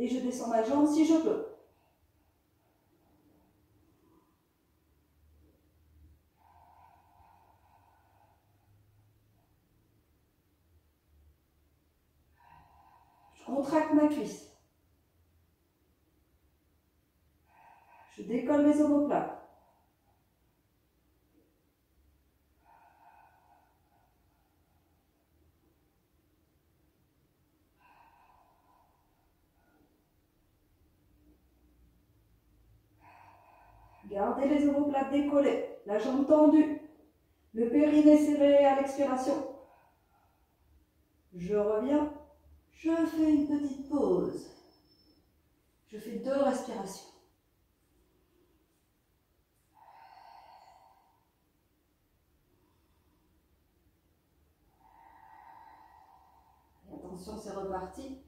Et je descends ma jambe si je peux. Je contracte ma cuisse. Je décolle mes omoplates. Gardez les omoplates décollées, la jambe tendue, le périnée serré à l'expiration. Je reviens, je fais une petite pause. Je fais 2 respirations. Et attention, c'est reparti.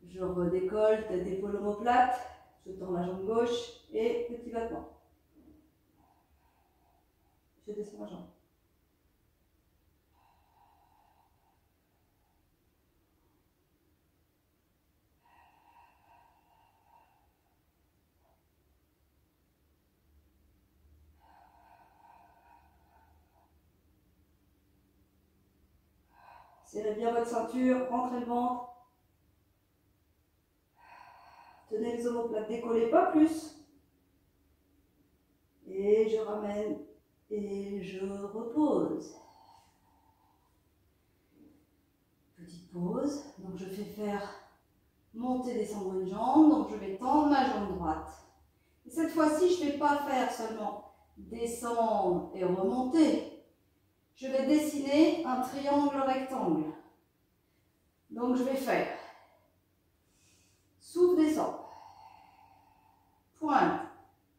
Je redécolle, tête d'épaule omoplate, je tends la jambe gauche et petit battement. Je descends ma jambe. Serrez bien votre ceinture, rentrez le ventre. Tenez les omoplates décollées, pas plus. Et je ramène et je repose. Petite pause. Donc je fais faire monter, descendre une jambe. Donc je vais tendre ma jambe droite. Et cette fois-ci, je ne vais pas faire seulement descendre et remonter. Je vais dessiner un triangle rectangle. Donc je vais faire souffle, descend. Pointe.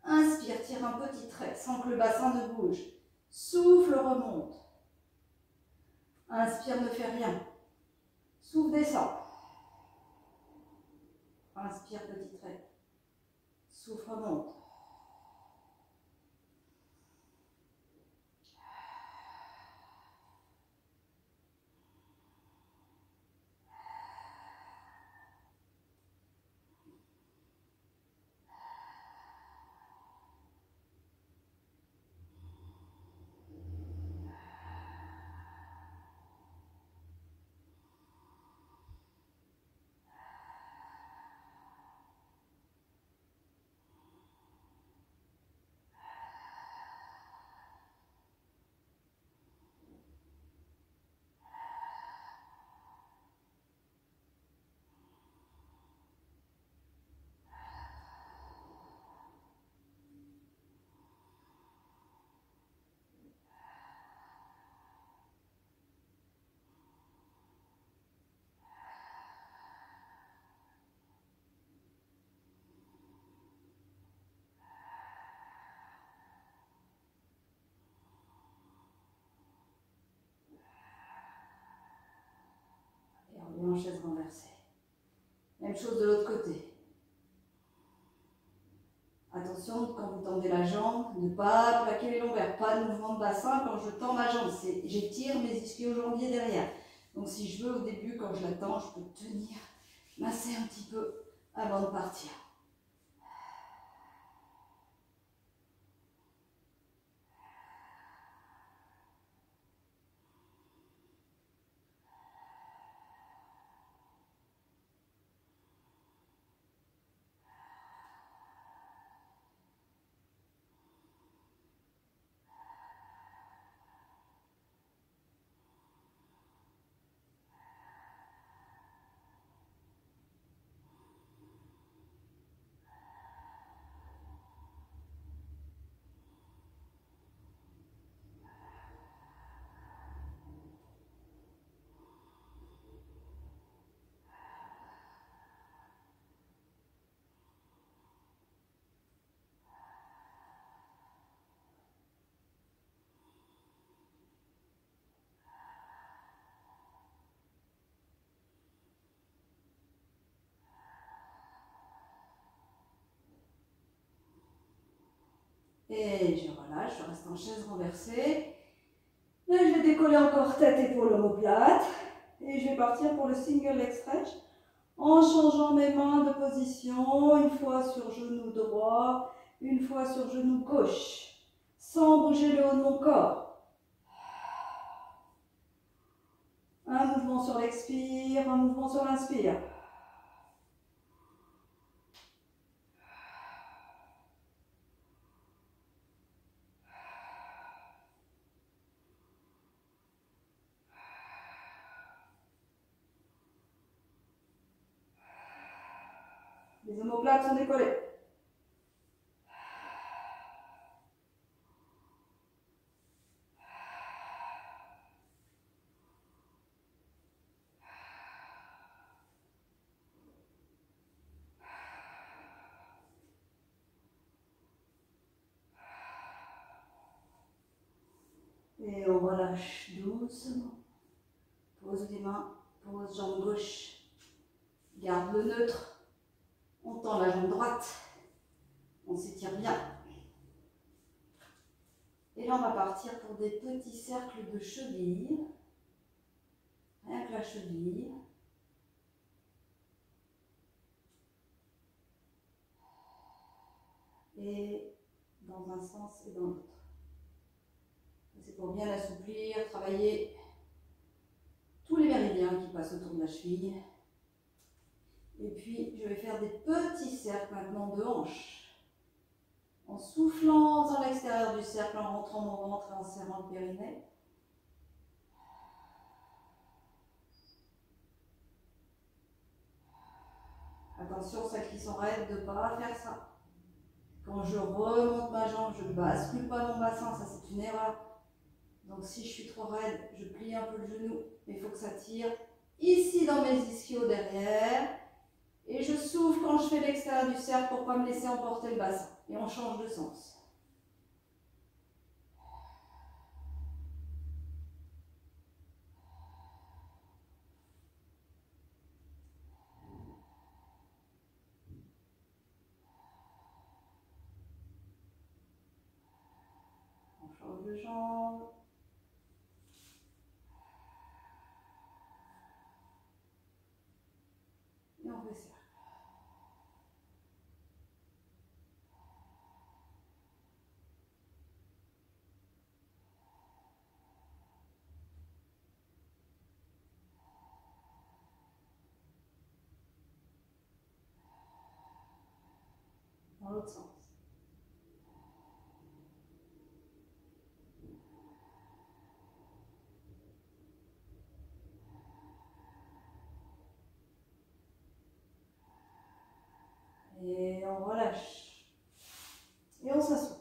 Inspire, tire un petit trait sans que le bassin ne bouge. Souffle, remonte. Inspire, ne fais rien. Souffle, descend. Inspire, petit trait. Souffle, remonte. Et on revient en chaise renversée. Même chose de l'autre côté. Attention, quand vous tendez la jambe, ne pas plaquer les lombaires, pas de mouvement de bassin quand je tends ma jambe. J'étire mes ischio-jambiers derrière. Donc si je veux, au début, quand je la tends, je peux tenir, masser un petit peu avant de partir. Et je relâche, je reste en chaise renversée. Là, je vais décoller encore tête, épaule, omoplate. Et je vais partir pour le single leg stretch en changeant mes mains de position, une fois sur genou droit, une fois sur genou gauche, sans bouger le haut de mon corps. Un mouvement sur l'expire, un mouvement sur l'inspire. Les omoplates sont décollées. Et on relâche doucement. Pose les mains, pose jambe gauche. Garde le neutre. On tend la jambe droite. On s'étire bien. Et là, on va partir pour des petits cercles de cheville. Rien que la cheville. Et dans un sens et dans l'autre. C'est pour bien assouplir, travailler tous les méridiens qui passent autour de la cheville. Et puis, je vais faire des petits cercles maintenant de hanches. En soufflant dans l'extérieur du cercle, en rentrant mon ventre et en serrant le périnée. Attention, celles qui sont raides, de ne pas faire ça. Quand je remonte ma jambe, je ne bascule pas mon bassin, ça c'est une erreur. Donc si je suis trop raide, je plie un peu le genou, mais il faut que ça tire ici dans mes ischios derrière. Et je souffle quand je fais l'extérieur du cercle pour ne pas me laisser emporter le bassin. Et on change de sens. On change de jambe. Et on resserre. Dans l'autre sens. Et on relâche. Et on s'assoit.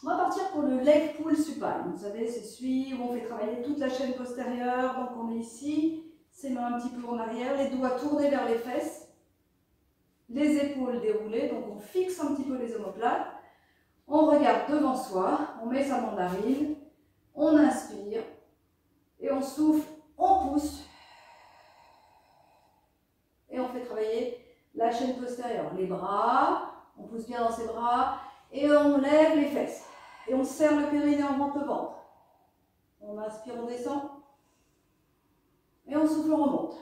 On va partir pour le leg pull supine. Vous savez, c'est celui où on fait travailler toute la chaîne postérieure. Donc on est ici, ses mains un petit peu en arrière, les doigts tournés vers les fesses, les épaules déroulées. Donc on fixe un petit peu les omoplates. On regarde devant soi, on met sa mandarine, on inspire et on souffle, on pousse. Et on fait travailler la chaîne postérieure. Les bras, on pousse bien dans ses bras et on lève les fesses. Et on serre le périnée, on monte le ventre. On inspire, on descend. Et on souffle, on remonte.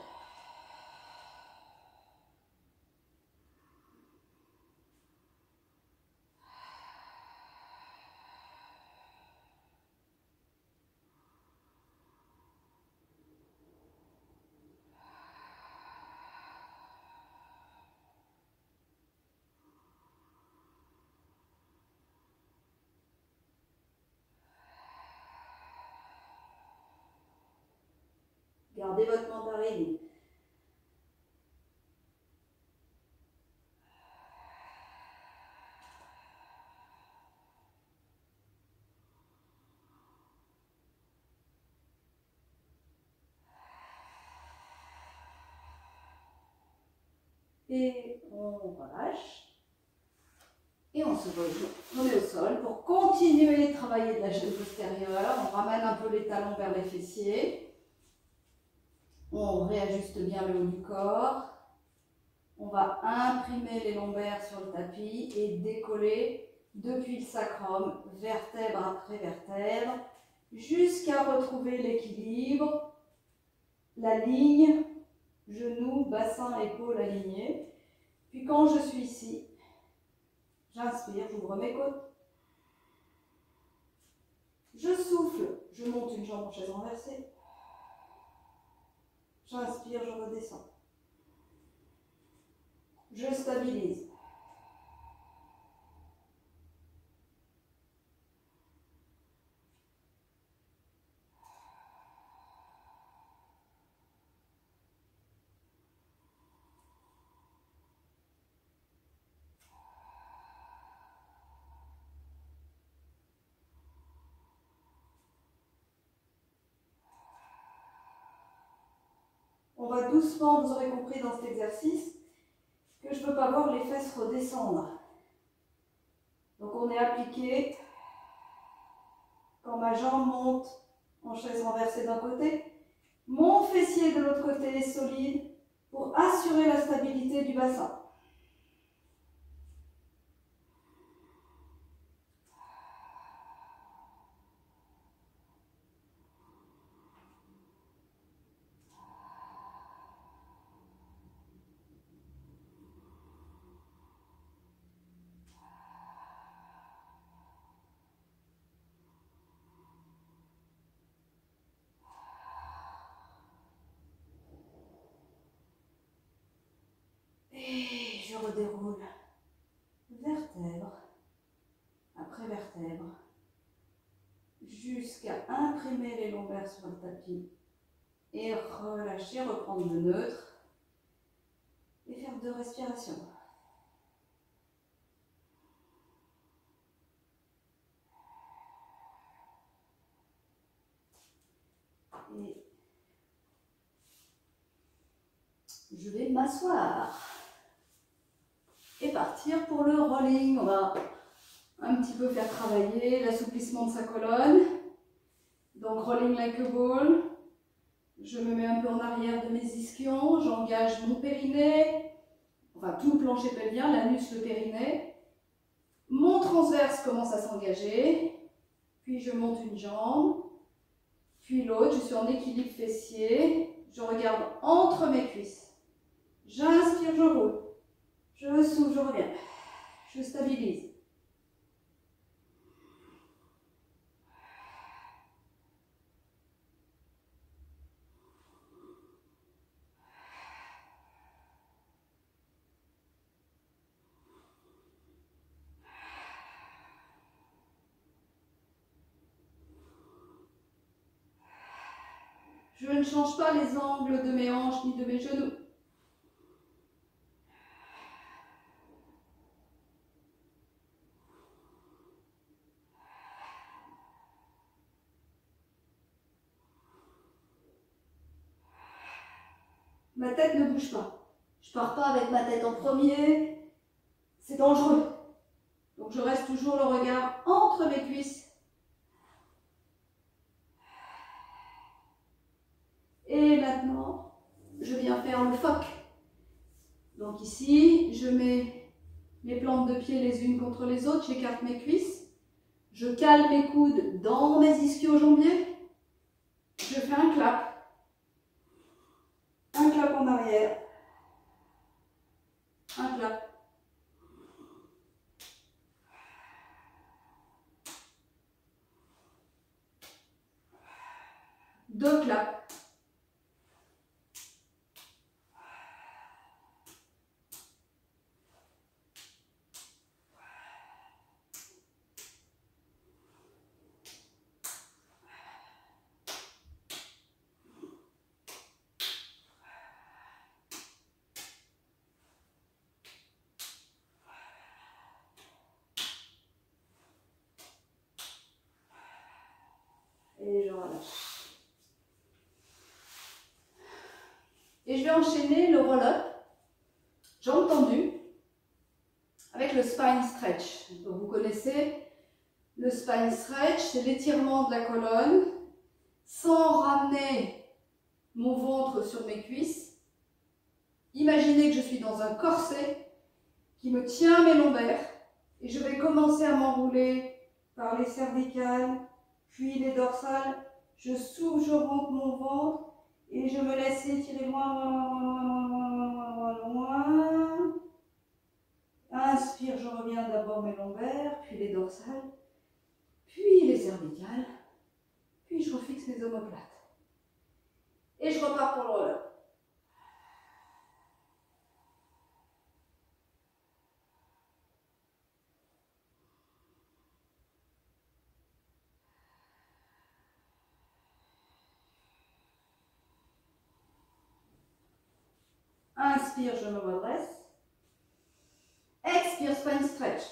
Gardez votre mandarine. Et on relâche. Et on se remet au sol pour continuer de travailler de la chaîne postérieure. On ramène un peu les talons vers les fessiers. On réajuste bien le haut du corps. On va imprimer les lombaires sur le tapis et décoller depuis le sacrum, vertèbre après vertèbre, jusqu'à retrouver l'équilibre la ligne, genou, bassin, épaule alignés. Puis quand je suis ici, j'inspire, j'ouvre mes côtes. Je souffle, je monte une jambe en chaise renversée. J'inspire, je redescends. Je stabilise. On va doucement, vous aurez compris dans cet exercice, que je ne peux pas voir les fesses redescendre. Donc on est appliqué quand ma jambe monte en chaise renversée d'un côté, mon fessier de l'autre côté est solide pour assurer la stabilité du bassin. Et je redéroule vertèbre après vertèbre jusqu'à imprimer les lombaires sur le tapis et relâcher, reprendre le neutre et faire 2 respirations. Et je vais m'asseoir et partir pour le rolling. On va un petit peu faire travailler l'assouplissement de sa colonne. Donc rolling like a ball. Je me mets un peu en arrière de mes ischions, j'engage mon périnée, enfin tout le plancher pelvien, l'anus, le périnée. Mon transverse commence à s'engager, puis je monte une jambe, puis l'autre, je suis en équilibre fessier, je regarde entre mes cuisses. J'inspire, je roule, je souffle, je reviens, je stabilise. Je ne change pas les angles de mes hanches ni de mes genoux. Ma tête ne bouge pas. Je ne pars pas avec ma tête en premier. C'est dangereux. Donc je reste toujours le regard entre mes cuisses. Et maintenant, je viens faire le phoque. Donc ici, je mets les plantes de pied les unes contre les autres, j'écarte mes cuisses. Je cale mes coudes dans mes ischio-jambiers. Je fais un clap. Un clap en arrière. Un clap. Deux claps. Et je relâche. Et je vais enchaîner le roll-up, jambes tendues, avec le spine stretch. Donc vous connaissez le spine stretch, c'est l'étirement de la colonne, sans ramener mon ventre sur mes cuisses. Imaginez que je suis dans un corset qui me tient mes lombaires, et je vais commencer à m'enrouler par les cervicales, puis les dorsales. Je souffle, je rentre mon ventre Et je me laisse étirer loin, loin, loin, loin. Inspire, je reviens d'abord mes lombaires, puis les dorsales, puis les cervicales, puis je refixe mes omoplates. Et je repars pour le roller. Inspire, je me redresse. Expire, spine stretch.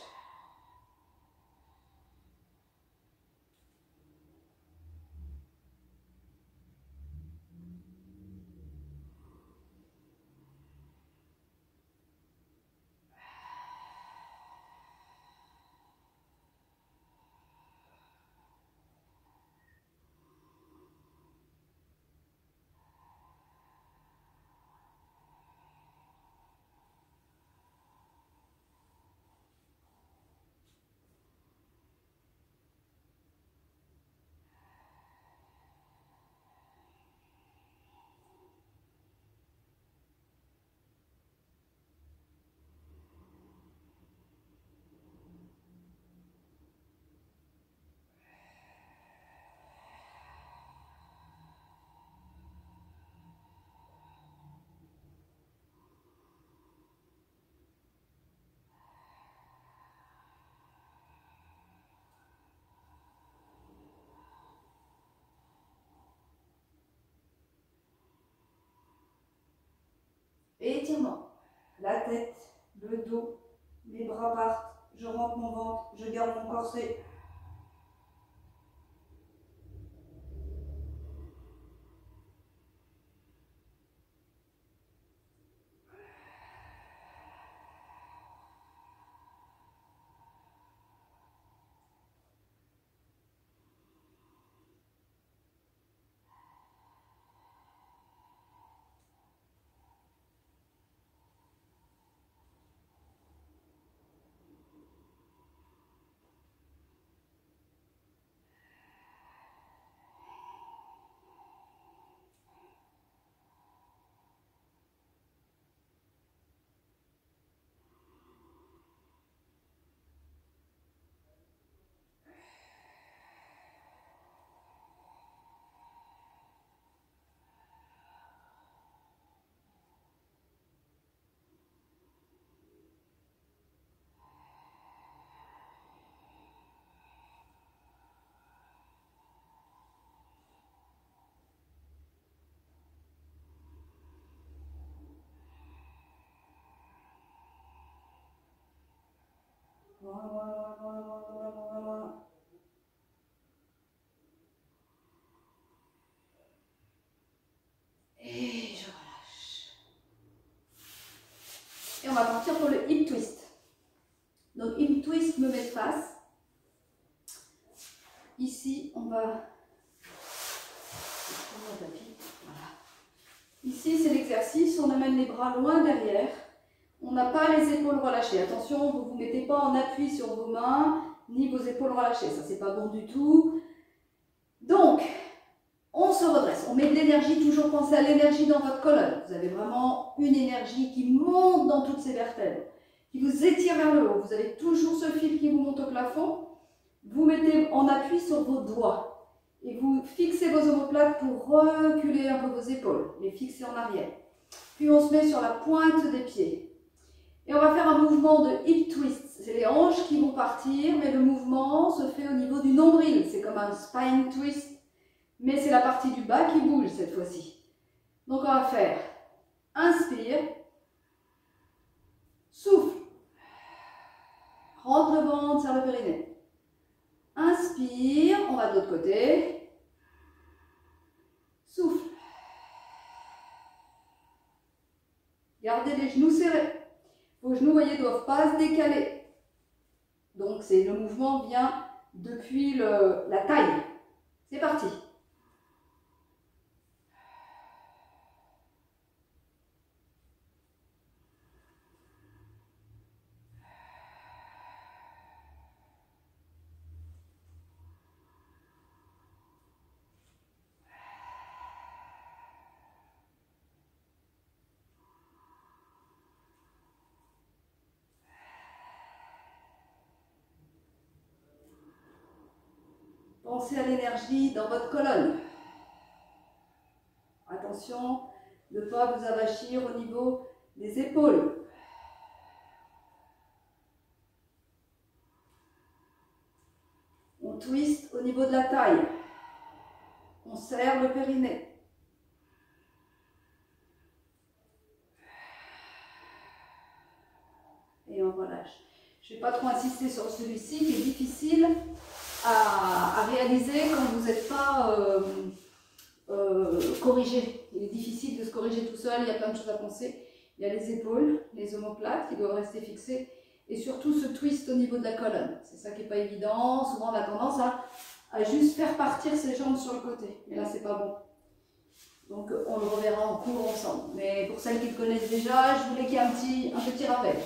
Et étirement. La tête, le dos, les bras partent. Je rentre mon ventre, je garde mon corset. Loin, loin, loin, loin, loin, loin, loin, loin. Et je relâche. Et on va partir pour le hip twist. Donc hip twist, me met face. Ici, on va... Voilà. Ici, c'est l'exercice. On amène les bras loin derrière. On n'a pas les épaules relâchées. Attention, vous ne vous mettez pas en appui sur vos mains, ni vos épaules relâchées. Ça, c'est pas bon du tout. Donc, on se redresse. On met de l'énergie. Toujours pensez à l'énergie dans votre colonne. Vous avez vraiment une énergie qui monte dans toutes ces vertèbres, qui vous étire vers le haut. Vous avez toujours ce fil qui vous monte au plafond. Vous mettez en appui sur vos doigts. Et vous fixez vos omoplates pour reculer un peu vos épaules. Les fixer en arrière. Puis on se met sur la pointe des pieds. Et on va faire un mouvement de hip twist. C'est les hanches qui vont partir, mais le mouvement se fait au niveau du nombril. C'est comme un spine twist, mais c'est la partie du bas qui bouge cette fois-ci. Donc on va faire inspire, souffle, rentre le ventre, serre le périnée. Inspire, on va de l'autre côté, souffle. Gardez les genoux serrés. Vos genoux, voyez, ne doivent pas se décaler. Donc, le mouvement vient depuis la taille. C'est parti. Pensez à l'énergie dans votre colonne. Attention de ne pas vous avachir au niveau des épaules. On twist au niveau de la taille. On serre le périnée. Et on relâche. Je ne vais pas trop insister sur celui-ci qui est difficile à réaliser quand vous n'êtes pas corrigé. Il est difficile de se corriger tout seul, il y a plein de choses à penser. Il y a les épaules, les omoplates qui doivent rester fixées et surtout ce twist au niveau de la colonne. C'est ça qui n'est pas évident. Souvent on a tendance à juste faire partir ses jambes sur le côté. Mais là c'est pas bon. Donc on le reverra en cours ensemble. Mais pour celles qui le connaissent déjà, je voulais qu'il y ait un petit rappel.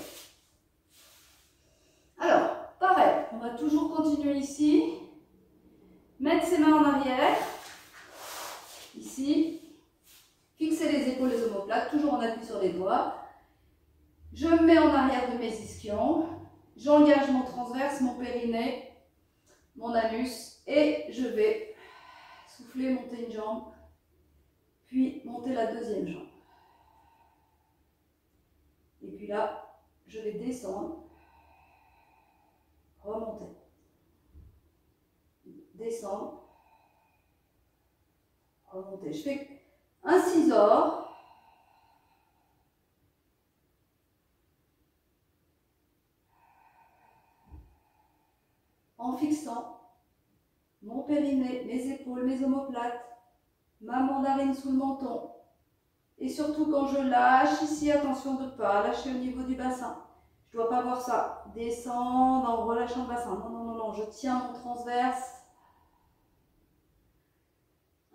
Alors, pareil, on va toujours continuer ici. Mettre ses mains en arrière. Ici. Fixer les épaules, les omoplates, toujours en appui sur les doigts. Je me mets en arrière de mes ischions. J'engage mon transverse, mon périnée, mon anus. Et je vais souffler, monter une jambe. Puis monter la deuxième jambe. Et puis là, je vais descendre. Remonter. Descendre. Remonter. Je fais un scissor. En fixant mon périnée, mes épaules, mes omoplates, ma mandarine sous le menton. Et surtout quand je lâche ici, attention de ne pas lâcher au niveau du bassin. Je ne dois pas voir ça. Descendre en relâchant le bassin. Non, non, non, non. Je tiens mon transverse.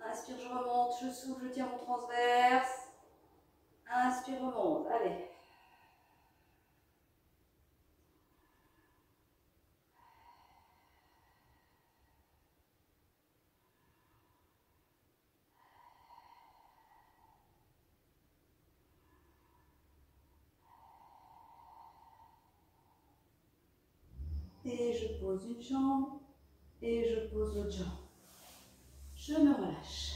Inspire, je remonte. Je souffle, je tiens mon transverse. Inspire, remonte. Allez. Et je pose une jambe. Et je pose l'autre jambe. Je me relâche.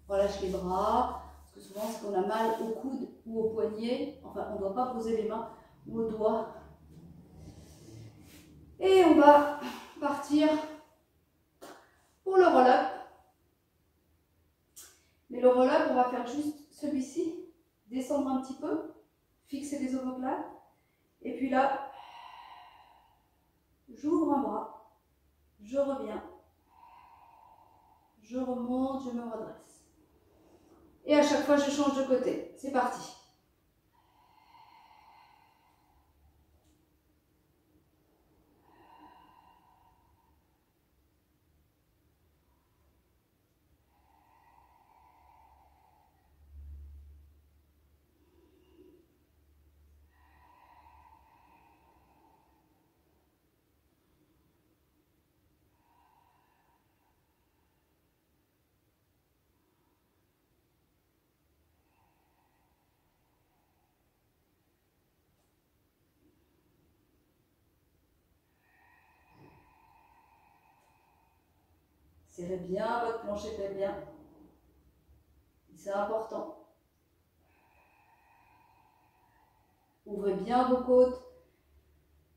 Relâche les bras. Parce que souvent, c'est qu'on a mal au coude ou au poignet. Enfin, on ne doit pas poser les mains ou aux doigts. Et on va partir pour le roll-up. Mais le roll-up, on va faire juste celui-ci. Descendre un petit peu. Fixer les omoplates. Et puis là, j'ouvre un bras. Je reviens. Je remonte, je me redresse. Et à chaque fois, je change de côté. C'est parti. Serrez bien votre plancher pelvien. C'est important. Ouvrez bien vos côtes.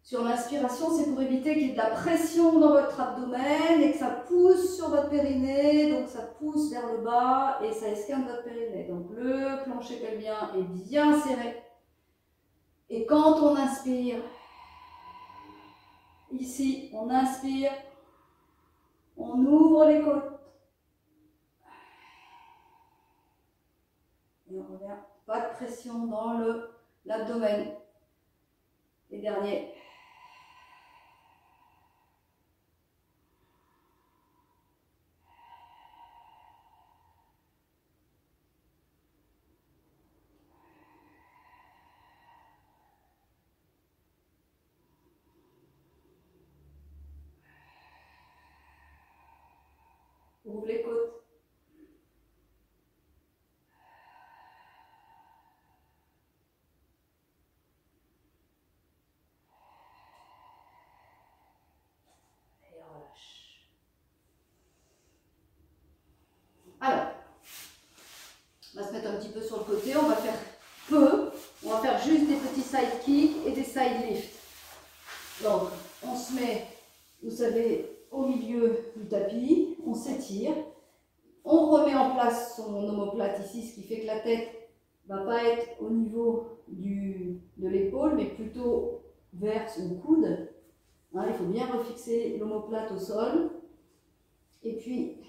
Sur l'inspiration, c'est pour éviter qu'il y ait de la pression dans votre abdomen et que ça pousse sur votre périnée. Donc ça pousse vers le bas et ça esquinte votre périnée. Donc le plancher pelvien est bien serré. Et quand on inspire, ici, on inspire, on ouvre les côtes. Et on revient. Pas de pression dans l'abdomen. Et dernier. Ouvre les côtes. Et relâche. peu sur le côté. On va faire peu. On va faire juste des petits side kicks et des side lifts. Donc, on se met, vous savez, au milieu du tapis. On s'étire. On remet en place son omoplate ici, ce qui fait que la tête ne va pas être au niveau de l'épaule, mais plutôt vers son coude. Hein, il faut bien refixer l'omoplate au sol. Et puis,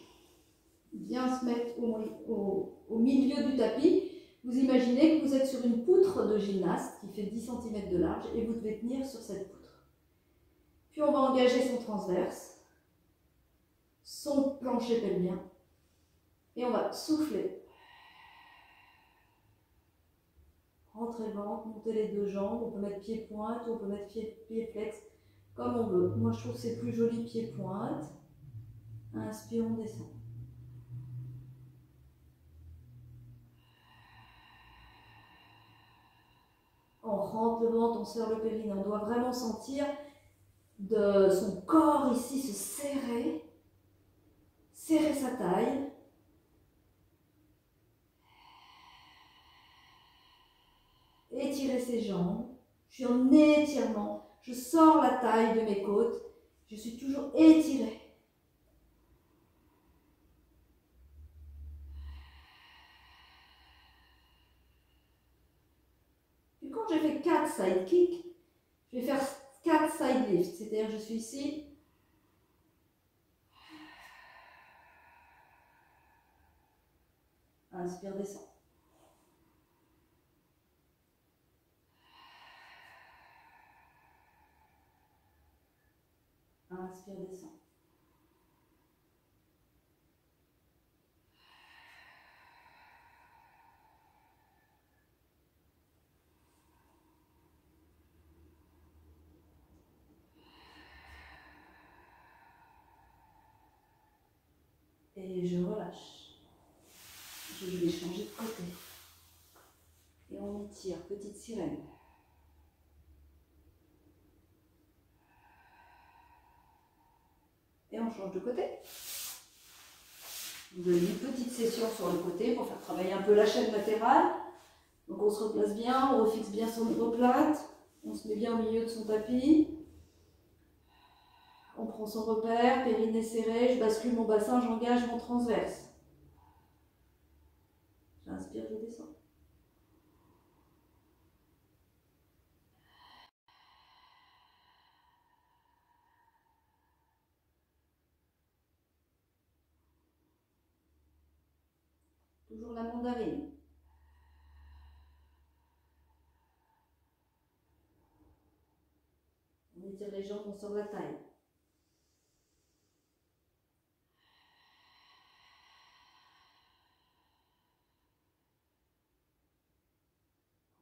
bien se mettre au milieu du tapis. Vous imaginez que vous êtes sur une poutre de gymnaste qui fait 10 cm de large et vous devez tenir sur cette poutre. Puis on va engager son transverse, son plancher pelvien et on va souffler. Rentrer ventre, monter les deux jambes, on peut mettre pied-pointe ou on peut mettre pied-flex comme on veut. Moi je trouve que c'est plus joli pied-pointe. Inspire, on descend. On rentre le ventre, on serre le périnée. On doit vraiment sentir de son corps ici se serrer, serrer sa taille. Étirer ses jambes. Je suis en étirement. Je sors la taille de mes côtes. Je suis toujours étirée. Puis quand j'ai fait 4 side kicks, je vais faire 4 side lifts. C'est-à-dire je suis ici. Inspire, descend. Inspire, descend. Et je relâche. Je vais changer de côté. Et on étire, petite sirène. Et on change de côté. Vous avez une petite session sur le côté pour faire travailler un peu la chaîne latérale. Donc on se replace bien, on refixe bien son omoplate, on se met bien au milieu de son tapis. On prend son repère, périnée serré, je bascule mon bassin, j'engage mon transverse. J'inspire, je descends. Toujours la mandarine. On étire les jambes, on sort la taille.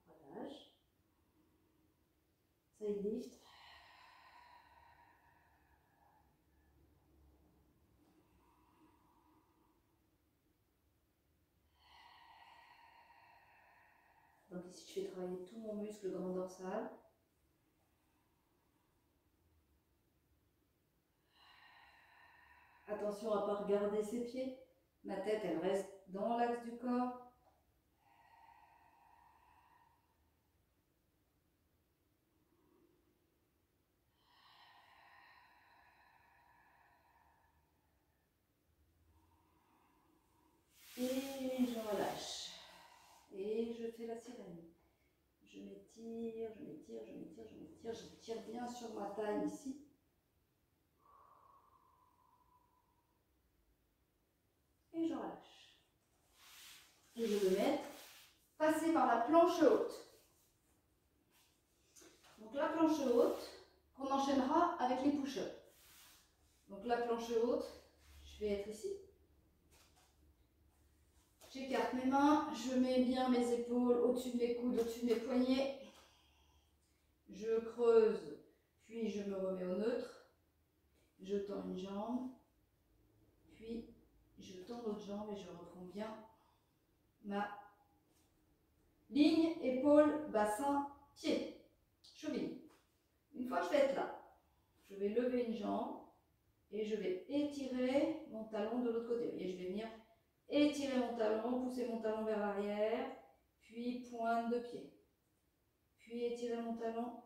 Relâche. Side lift. Donc ici je fais travailler tout mon muscle grand dorsal. Attention à ne pas regarder ses pieds. Ma tête, elle reste dans l'axe du corps. Et je relâche. Et je fais la sirène. Je m'étire, je m'étire, je m'étire, je m'étire. Je tire bien sur ma taille ici. Et je relâche. Et je vais mettre, passer par la planche haute. Donc la planche haute, qu'on enchaînera avec les push-ups. Donc la planche haute, je vais être ici. J'écarte mes mains, je mets bien mes épaules au-dessus de mes coudes, au-dessus de mes poignets. Je creuse, puis je me remets au neutre. Je tends une jambe, puis je tends l'autre jambe et je reprends bien ma ligne, épaule, bassin, pied, cheville. Une fois que je vais être là, je vais lever une jambe et je vais étirer mon talon de l'autre côté. Et je vais venir Étirez mon talon, poussez mon talon vers l'arrière, puis pointe de pied. Puis étirez mon talon,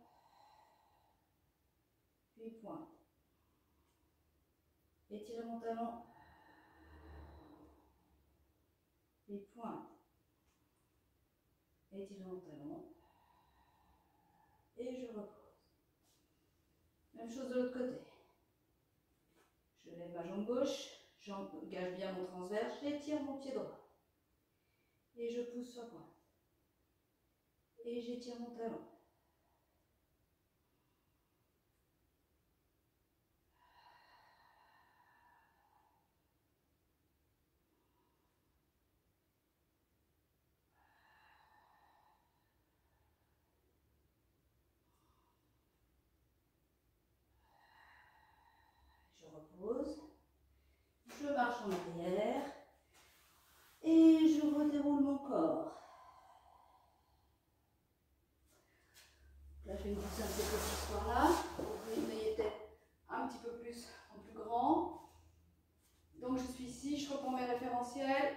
puis pointe. Étirez mon talon, puis pointe. Étirez mon talon. Et je repose. Même chose de l'autre côté. Je lève ma jambe gauche, j'engage bien mon transverse, j'étire mon pied droit. Et je pousse sur pointe. Et j'étire mon talon. Je repose. Je marche en arrière. Et je redéroule mon corps. Là, je vais me pousser un petit peu plus par là. Vous voyez peut-être un petit peu plus en plus grand. Donc, je suis ici, je reprends mes référentiels.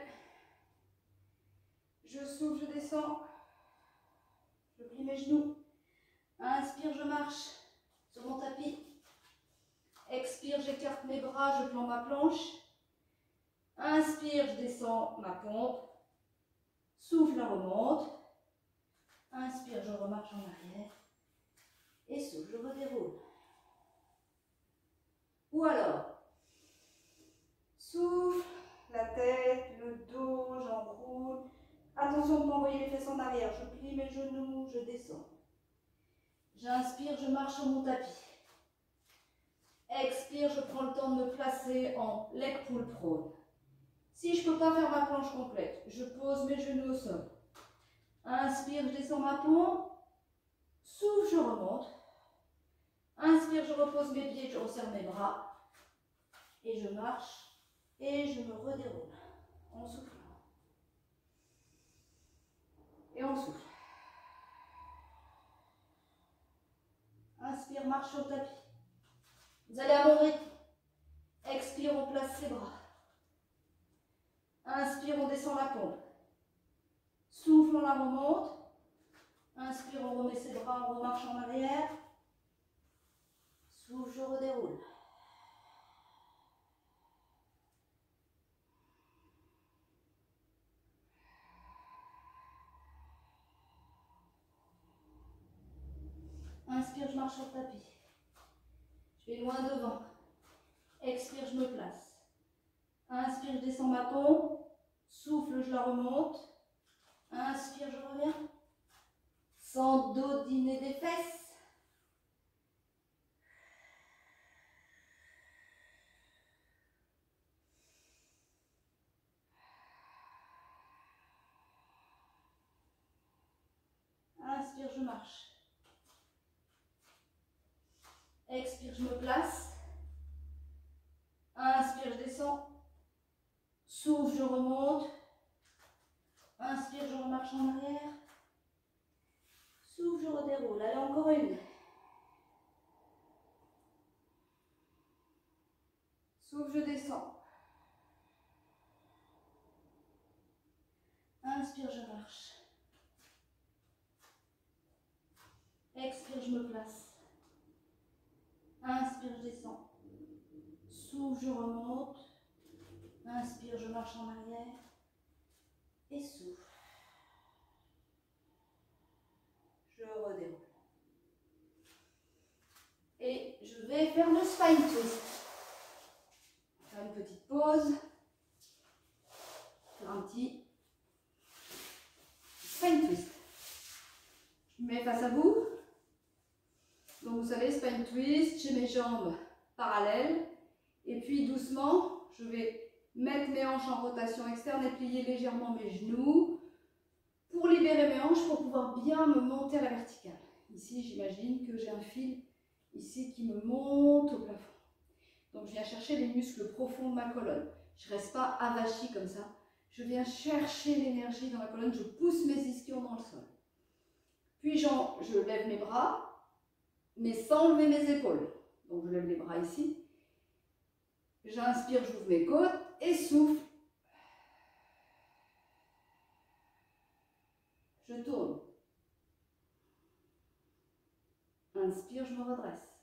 Je souffle, je descends. Je plie mes genoux. Inspire, je marche sur mon tapis. Expire, j'écarte mes bras, je plante ma planche. Inspire, je descends ma pompe. Souffle, je remonte. Inspire, je remarche en arrière. Et souffle, je redéroule. Ou alors, souffle, la tête, le dos, j'enroule. Attention de ne pas envoyer les fesses en arrière. Je plie mes genoux, je descends. J'inspire, je marche sur mon tapis. Expire, je prends le temps de me placer en leg pull prone. Si je ne peux pas faire ma planche complète, je pose mes genoux au sol. Inspire, je descends ma pompe. Souffle, je remonte. Inspire, je repose mes pieds, je resserre mes bras. Et je marche. Et je me redéroule. En soufflant. Et on souffle. Inspire, marche sur le tapis. Vous allez à mon rythme. Expire, on place ses bras. Inspire, on descend la pompe. Souffle, on la remonte. Inspire, on remet ses bras, on remarche en arrière. Souffle, je redéroule. Inspire, je marche sur le tapis. Je vais loin devant. Expire, je me place. Inspire, je descends ma pompe. Souffle, je la remonte. Inspire, je reviens. Sans dodiner des fesses. Inspire, je marche. Expire, je me place. Inspire, je descends. Souffle, je remonte. Inspire, je remarche en arrière. Souffle, je redéroule. Allez, encore une. Souffle, je descends. Inspire, je marche. Expire, je me place. Inspire, je descends. Souffle, je remonte. Inspire, je marche en arrière. Et souffle. Je redéroule. Et je vais faire le spine twist. Faire une petite pause. Faire un petit spine twist. Je me mets face à vous. Donc vous savez, spine twist, j'ai mes jambes parallèles. Et puis doucement, je vais mettre mes hanches en rotation externe et plier légèrement mes genoux pour libérer mes hanches pour pouvoir bien me monter à la verticale. Ici, j'imagine que j'ai un fil ici qui me monte au plafond. Donc je viens chercher les muscles profonds de ma colonne. Je ne reste pas avachie comme ça. Je viens chercher l'énergie dans la colonne, je pousse mes ischions dans le sol. Puis je lève mes bras, mais sans lever mes épaules. Donc je lève les bras ici. J'inspire, j'ouvre mes côtes et souffle. je tourne. Inspire, je me redresse.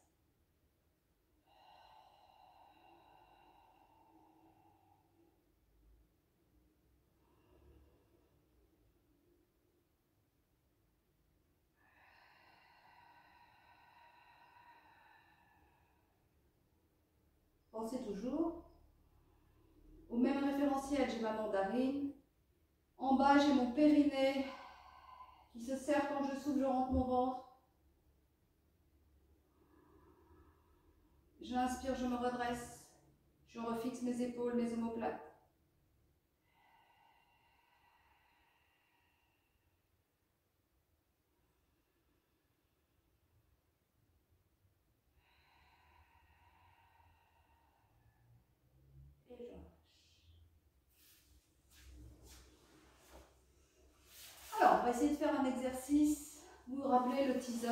Pensez toujours au même référentiel, j'ai ma mandarine. En bas, j'ai mon périnée qui se serre quand je souffle, je rentre mon ventre. J'inspire, je me redresse. Je refixe mes épaules, mes omoplates. Et je relâche. Alors, on va essayer de faire un exercice. Vous vous rappelez le teaser?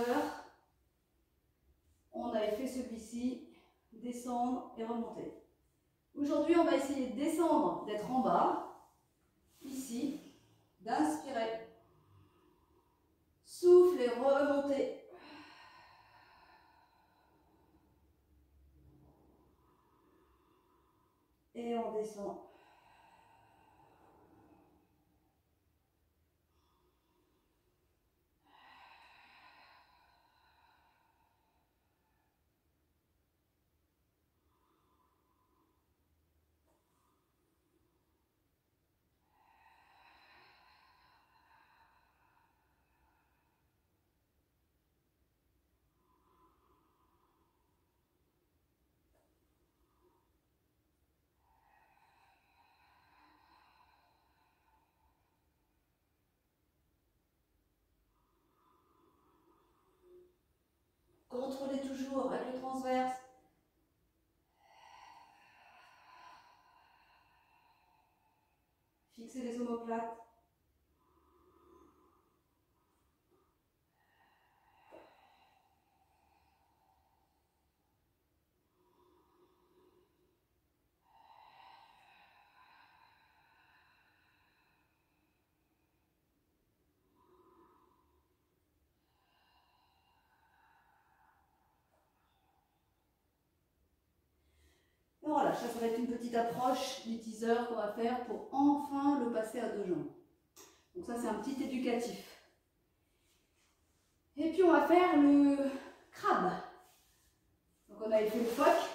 On avait fait celui-ci, descendre et remonter. Aujourd'hui, on va essayer de descendre, d'être en bas, ici, d'inspirer, souffle et remonter. Et on descend. Contrôlez toujours avec le transverse. Fixez les omoplates. Et voilà, ça va être une petite approche du teaser qu'on va faire pour enfin le passer à deux jambes. Donc ça, c'est un petit éducatif. Et puis, on va faire le crabe. Donc, on avait fait le phoque.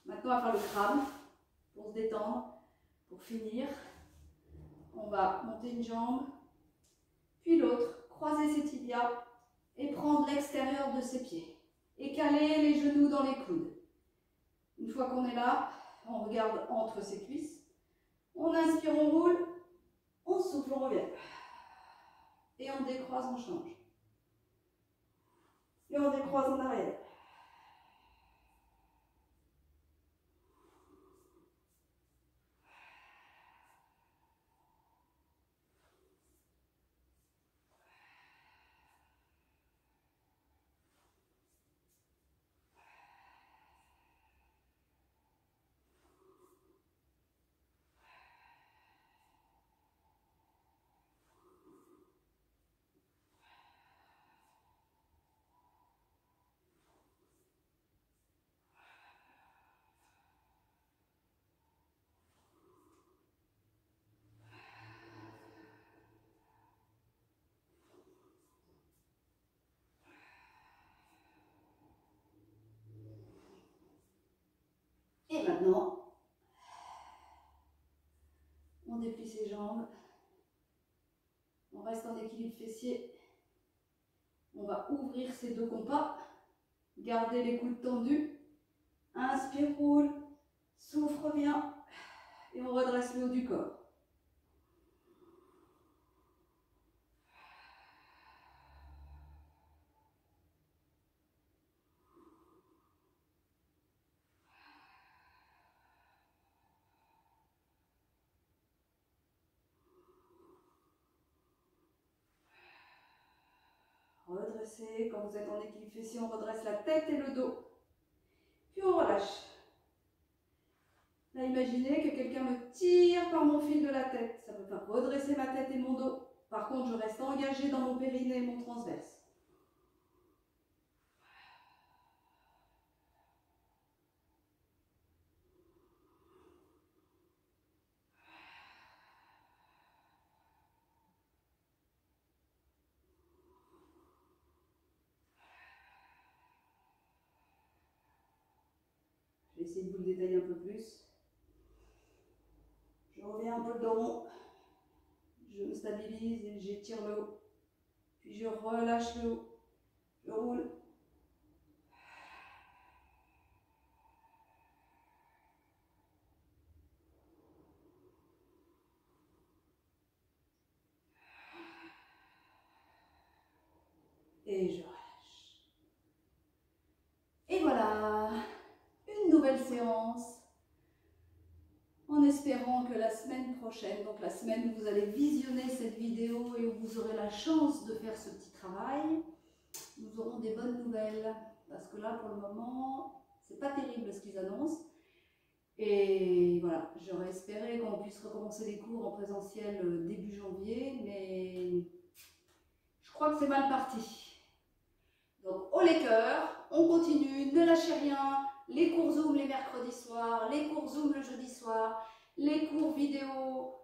Maintenant, on va faire le crabe pour se détendre, pour finir. On va monter une jambe, puis l'autre, croiser ses tibias et prendre l'extérieur de ses pieds. Et caler les genoux dans les coudes. Une fois qu'on est là, on regarde entre ses cuisses. On inspire, on roule. On souffle, on revient. Et on décroise, on change. Et on décroise en arrière. Et maintenant, on déplie ses jambes. On reste en équilibre fessier. On va ouvrir ses deux compas. Garder les coudes tendus. Inspire, roule. Souffle, revient. Et on redresse le haut du corps. Redressez. Quand vous êtes en équilibre fessier, on redresse la tête et le dos. Puis on relâche. Là, imaginez que quelqu'un me tire par mon fil de la tête. Ça peut faire redresser ma tête et mon dos. Par contre, je reste engagée dans mon périnée et mon transverse. Je vais essayer de vous le détailler un peu plus. Je reviens un peu le dos. Je me stabilise et j'étire le haut. Puis je relâche le haut. Je roule. Et je relâche. Et voilà, une nouvelle séance. En espérant que la semaine prochaine, donc la semaine où vous allez visionner cette vidéo et où vous aurez la chance de faire ce petit travail, nous aurons des bonnes nouvelles. Parce que là, pour le moment, c'est pas terrible ce qu'ils annoncent. Et voilà, j'aurais espéré qu'on puisse recommencer les cours en présentiel début janvier, mais je crois que c'est mal parti. Donc, haut les cœurs, on continue, ne lâchez rien. Les cours Zoom les mercredis soirs, les cours Zoom le jeudi soir, les cours vidéo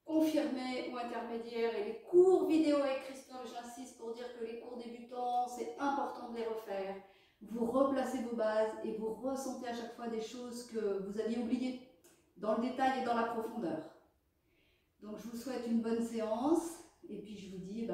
confirmés ou intermédiaires et les cours vidéo avec Christophe. J'insiste pour dire que les cours débutants, c'est important de les refaire. Vous replacez vos bases et vous ressentez à chaque fois des choses que vous aviez oubliées dans le détail et dans la profondeur. Donc je vous souhaite une bonne séance et puis je vous dis